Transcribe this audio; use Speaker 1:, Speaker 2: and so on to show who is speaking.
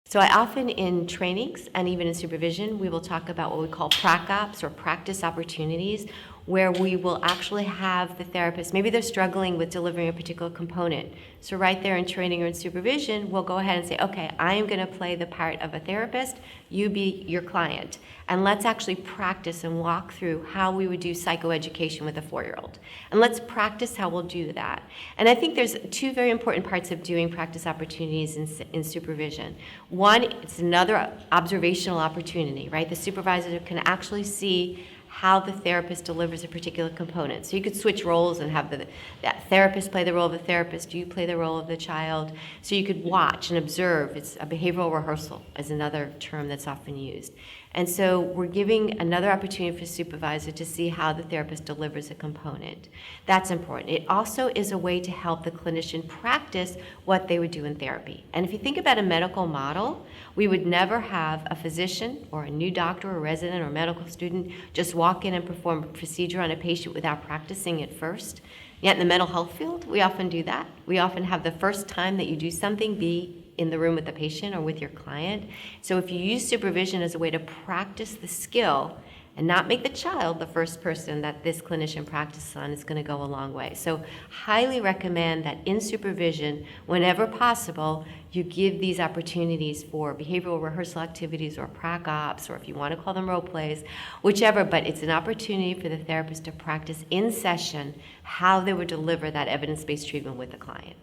Speaker 1: So I often in trainings and even in supervision, we will talk about what we call prac ops or practice opportunities, where we will actually have the therapist, maybe they're struggling with delivering a particular component. So right there in training or in supervision, we'll go ahead and say, okay, I am going to play the part of a therapist, you be your client. And let's actually practice and walk through how we would do psychoeducation with a 4-year-old. And let's practice how we'll do that. And I think there's two very important parts of doing practice opportunities in supervision. One, it's another observational opportunity, right? The supervisor can actually see how the therapist delivers a particular component. So you could switch roles and have that therapist play the role of the therapist, you play the role of the child. So you could watch and observe. It's a behavioral rehearsal is another term that's often used. And so we're giving another opportunity for the supervisor to see how the therapist delivers a component. That's important. It also is a way to help the clinician practice what they would do in therapy. And if you think about a medical model, we would never have a physician or a new doctor or resident or medical student just walk in and perform a procedure on a patient without practicing it first. Yet in the mental health field, we often do that. We often have the first time that you do something be in the room with the patient or with your client. So if you use supervision as a way to practice the skill and not make the child the first person that this clinician practices on, is going to go a long way. So highly recommend that in supervision, whenever possible, you give these opportunities for behavioral rehearsal activities or prac ops, or if you want to call them role plays, whichever, but it's an opportunity for the therapist to practice in session how they would deliver that evidence-based treatment with the client.